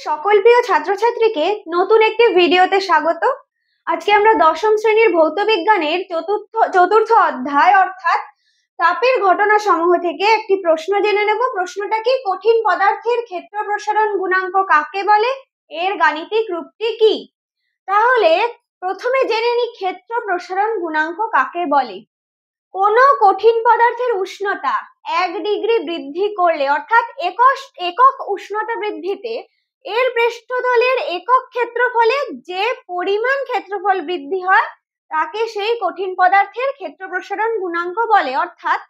সকল প্রিয় ছাত্রছাত্রীকে নতুন একটি ভিডিওতে স্বাগত। আজকে আমরা দশম শ্রেণীর ভৌত বিজ্ঞানের চতুর্থ অধ্যায় অর্থাৎ তাপের ঘটনা সমূহ থেকে একটি প্রশ্ন জেনে নেব। প্রশ্নটা কি, কঠিন পদার্থের ক্ষেত্র প্রসারণ গুণাঙ্ক কাকে বলে, এর গাণিতিক রূপটি কি? তাহলে প্রথমে জেনে নিই ক্ষেত্র প্রসারণ গুণাঙ্ক কাকে বলে। কোন কঠিন পদার্থের উষ্ণতা 1 ডিগ্রি বৃদ্ধি করলে অর্থাৎ একক উষ্ণতা বৃদ্ধিতে এর পৃষ্ঠতলের একক ক্ষেত্রফলে যে পরিমাণ ক্ষেত্রফল বৃদ্ধি হয় তাকে সেই কঠিন পদার্থের ক্ষেত্র প্রসারণ গুণাঙ্ক বলে। অর্থাৎ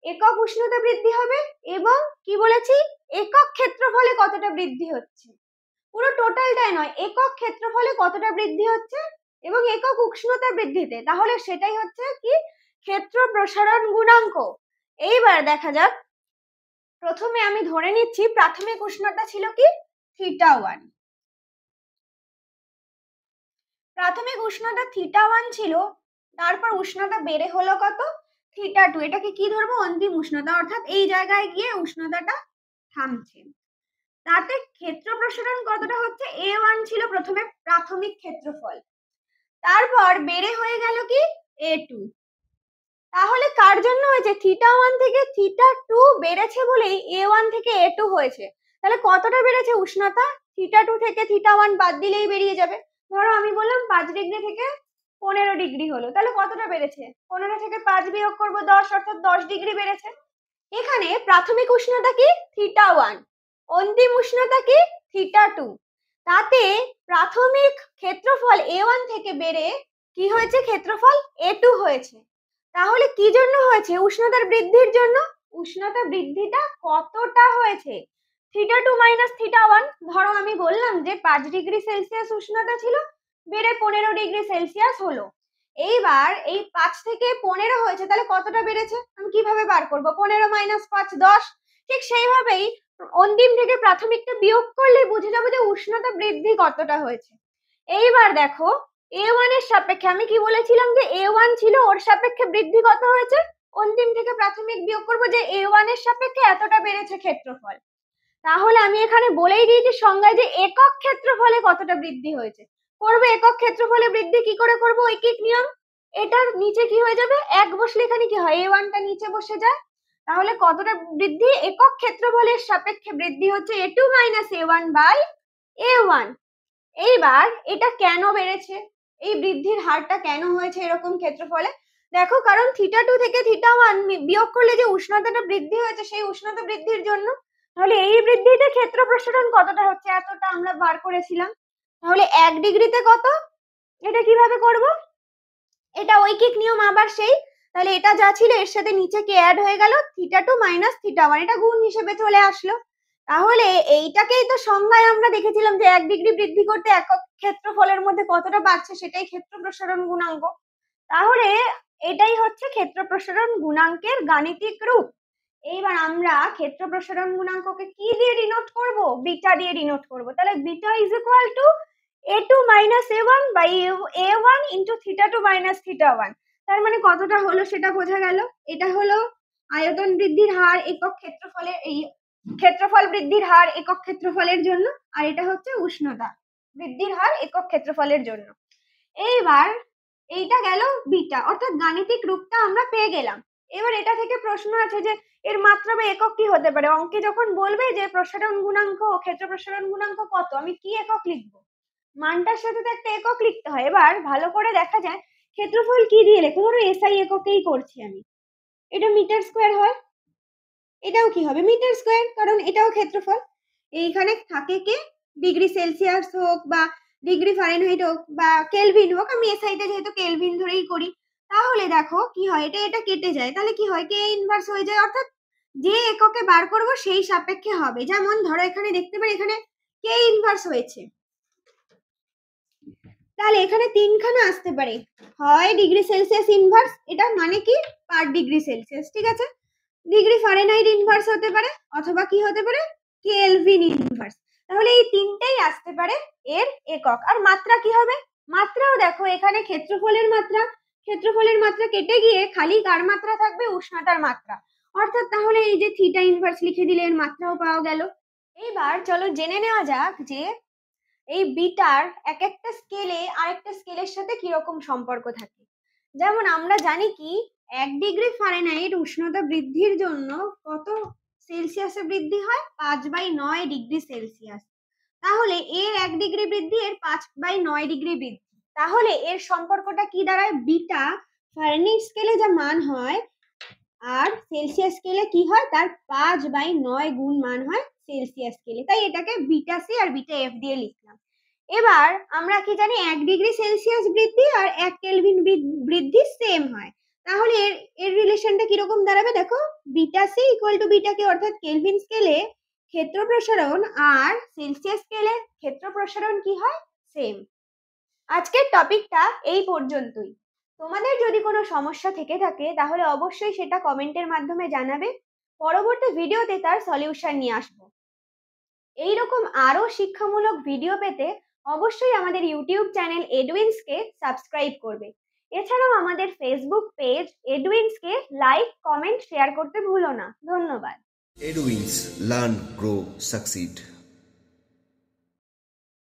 একক উষ্ণতা বৃদ্ধি হবে এবং কি বলেছি, একক ক্ষেত্রফলে কতটা বৃদ্ধি হচ্ছে, পুরো টোটালটাই নয়, একক ক্ষেত্রফলে কতটা বৃদ্ধি হচ্ছে এবং একক উষ্ণতা বৃদ্ধিতে, তাহলে সেটাই হচ্ছে কি ক্ষেত্র প্রসারণ গুণাঙ্ক। এইবার দেখা যাক, প্রথমে আমি ধরে নিচ্ছি প্রাথমিক উষ্ণতা ছিল কি θ1। প্রাথমিক উষ্ণতা θ1 ছিল, তারপর উষ্ণতা বেড়ে হলো কত, θ2। এটাকে কি ধরবো, অন্তিম উষ্ণতা, অর্থাৎ এই জায়গায় গিয়ে উষ্ণতাটা থামছে। তাতে ক্ষেত্র প্রসারণ কতটা হচ্ছে, A1 ছিল প্রথমে প্রাথমিক ক্ষেত্রফল, তারপর বেড়ে হয়ে গেল কি A2। তাহলে কার জন্য হয়েছে, θ1 থেকে θ2 বেড়েছে বলেই A1 থেকে A2 হয়েছে। তাহলে কতটা বেড়েছে উষ্ণতা, θ2 থেকে θ1 বাদ দিলেই বেরিয়ে যাবে। ধরো আমি বললাম 5 ডিগ্রি থেকে 15 ডিগ্রি হলো, তাহলে কতটা বেড়েছে, 15 থেকে 5 বিয়োগ করবো 10, অর্থাৎ 10 ডিগ্রি বেড়েছে। এখানে প্রাথমিক উষ্ণতা কি θ1, অন্তিম উষ্ণতা কি θ2, তাতে প্রাথমিক ক্ষেত্রফল A1 থেকে বেড়ে কি হয়েছে, ক্ষেত্রফল A2 হয়েছে। তাহলে কি জন্য হয়েছে, উষ্ণতার বৃদ্ধির জন্য। উষ্ণতা বৃদ্ধিটা কতটা হয়েছে, θ2 মাইনাস θ1। ধরো আমি বললাম যে 5 ডিগ্রি সেলসিয়াস উষ্ণতা ছিল, বেড়ে 15 ডিগ্রি সেলসিয়াস হলো। এইবার এই 5 থেকে 15 হয়েছে, তাহলে কতটা বেড়েছে আমি কিভাবে বার করব, 15 মাইনাস 5 10। ঠিক সেইভাবেই অন্তিম থেকে প্রাথমিকটা বিয়োগ করলে বুঝে যাবো যে উষ্ণতা বৃদ্ধি কতটা হয়েছে। এইবার দেখো A1 এর সাপেক্ষে আমি কি বলেছিলাম যে A1 ছিল, ওর সাপেক্ষে বৃদ্ধি কত হয়েছে, অন্তিম থেকে প্রাথমিক বিয়োগ করবো যে A1 এর সাপেক্ষে এতটা বেড়েছে ক্ষেত্রফল। তাহলে আমি এখানে বলেই দিয়েছি সংজ্ঞায় যে একক ক্ষেত্রফলে কতটা বৃদ্ধি হয়েছে। করবো একক ক্ষেত্রফলে বৃদ্ধি কি করে করবো, ঐকিক নিয়ম। এটার নিচে কি হয়ে যাবে, এক বসলে এখানে কি হয়, A1টা নিচে বসে যায়। তাহলে কতটা বৃদ্ধি, একক ক্ষেত্রফলের সাপেক্ষে বৃদ্ধি হচ্ছে A2 minus A1 by A1। এইবার এটা কেন বেড়েছে, এই বৃদ্ধির হারটা কেন হয়েছে এরকম ক্ষেত্রফলে, দেখো কারণ θ2 থেকে θ1 বিয়োগ করলে যে উষ্ণতাটা বৃদ্ধি হয়েছে সেই উষ্ণতা বৃদ্ধির জন্য। তাহলে এই বৃদ্ধিতে ক্ষেত্র প্রসারণ কতটা হচ্ছে, এতটা আমরা বার করেছিলাম। তাহলে 1 ডিগ্রিতে কত, এটা কিভাবে করব, এটা ঐকিক নিয়ম আবার সেই। তাহলে এটা যা ছিল এর সাথে নিচে কি অ্যাড হয়ে গেল, θ2 মাইনাস θ1, এটা গুণ হিসেবে চলে আসলো। তাহলে এইটাকেই তো সংজ্ঞায় আমরা দেখেছিলাম যে 1 ডিগ্রি বৃদ্ধি করতে একক ক্ষেত্রফলের মধ্যে কতটা বাড়ছে, সেটাই ক্ষেত্র প্রসারণ গুণাঙ্ক। তাহলে এটাই হচ্ছে ক্ষেত্র প্রসারণ গুণাঙ্কের গাণিতিক রূপ। এইবার আমরা ক্ষেত্র প্রসারণ গুণাঙ্ককে কি দিয়ে ডিনোট করব, বিটা দিয়ে ডিনোট করব। তাহলে beta is equal to A2 minus A1 by A1 into θ2 minus θ1। তার মানে কতটা হলো সেটা বোঝা গেল। এটা হলো আয়তন বৃদ্ধির হার একক ক্ষেত্রফলের, এই ক্ষেত্রফল বৃদ্ধির হার একক ক্ষেত্রফলের জন্য, আর এটা হচ্ছে উষ্ণতা বৃদ্ধির হার একক ক্ষেত্রফলের জন্য। এইবার এইটা গেল বিটা, অর্থাৎ গাণিতিক রূপটা আমরা পেয়ে গেলাম। এবার এটা থেকে প্রশ্ন আছে যে এর মাত্রা বা একক কি হতে পারে, অঙ্কে যখন বলবে যে প্রসারণ গুণাঙ্ক, ক্ষেত্র প্রসারণ গুণাঙ্ক কত, আমি কি একক লিখবো, মানটার সাথে তো একটা একক লিখতে হয়। এবার ভালো করে দেখা যায় ক্ষেত্রফল কি দিয়ে লেখো, ধরো SI এককেই করছি আমি, এটা মিটার স্কোয়ার হয়, এটাও কি হবে মিটার স্কোয়ার, কারণ এটাও ক্ষেত্রফল। এইখানে থাকে কে, ডিগ্রি সেলসিয়াস হোক বা ডিগ্রি ফারেনহাইট হোক বা কেলভিন হোক, আমি এসআইতে যেহেতু কেলভিন ধরেই করি। তাহলে দেখো কি হয়, এটা কেটে যায়, তাহলে কি হয়, কে ইনভার্স হয়ে যায়, অর্থাৎ যে এককে বার করব সেই সাপেক্ষে হবে। যেমন ধরো এখানে দেখতে পারি এখানে কে ইনভার্স হয়েছে, তাহলে এখানে তিনখানা আসতে পারে, হয় ডিগ্রি সেলসিয়াস ইনভার্স, এটা মানে কি পার ডিগ্রি সেলসিয়াস, ঠিক আছে, ডিগ্রি ফারেনহাইট ইনভার্স হতে পারে, অথবা কি হতে পারে কেলভিন ইনভার্স। তাহলে এই তিনটেই আসতে পারে এর একক। আর মাত্রা কি হবে, মাত্রাও দেখো এখানে ক্ষেত্রফলের মাত্রা কেটে গিয়ে খালি কার মাত্রা থাকবে, উষ্ণতার মাত্রা। অর্থাৎ তাহলে এই যে থিটা ইনভার্স লিখে দিলে এর মাত্রাও পাওয়া গেল। এইবার চলো জেনে নেওয়া যাক যে এই বিটার এক একটা স্কেলে আরেকটা স্কেলের সাথে কিরকম সম্পর্ক থাকে। যেমন আমরা জানি কি 1 ডিগ্রি ফারেনহাইট উষ্ণতা বৃদ্ধির জন্য কত সেলসিয়াসে বৃদ্ধি হয়? 5/9 ডিগ্রি সেলসিয়াস। তাহলে এর 1 ডিগ্রি বৃদ্ধি, এর 5/9 ডিগ্রি বৃদ্ধি। তাহলে এর সম্পর্কটা কি দাঁড়ায়? বিটা ফারেনহাইট স্কেলে যা মান হয় আর সেলসিয়াস স্কেলে কি হয়? তার 5/9 গুণ মান হয় সেলসিয়াস স্কেলে। তাই এটাকে বিটা সি আর বিটা এফ দিয়ে লিখলাম। এবার আমরা কি জানি 1 ডিগ্রি সেলসিয়াস বৃদ্ধি আর 1 কেলভিন বৃদ্ধি সেম হয়। তাহলে এর রিলেশনটা কিরকম দাঁড়াবে? দেখো, beta C equal to beta K, অর্থাৎ কেলভিন স্কেলে ক্ষেত্র প্রসারণ আর সেলসিয়াস স্কেলে ক্ষেত্র প্রসারণ কি হয়? সেম। আজকের টপিকটা এই পর্যন্তই। তোমাদের যদি কোনো সমস্যা থেকে থাকে তাহলে অবশ্যই সেটা কমেন্টের মাধ্যমে জানাবে। পরবর্তী ভিডিওতে তার সলিউশন নিয়ে আসবো। এইরকম আরো শিক্ষামূলক ভিডিও পেতে অবশ্যই আমাদের ইউটিউব চ্যানেল এডুইন্সকে সাবস্ক্রাইব করবে। এছাড়াও আমাদের ফেসবুক পেজ এডুইন্সকে লাইক, কমেন্ট, শেয়ার করতে ভুলো না। ধন্যবাদ। Edwins Learn, Grow, Succeed.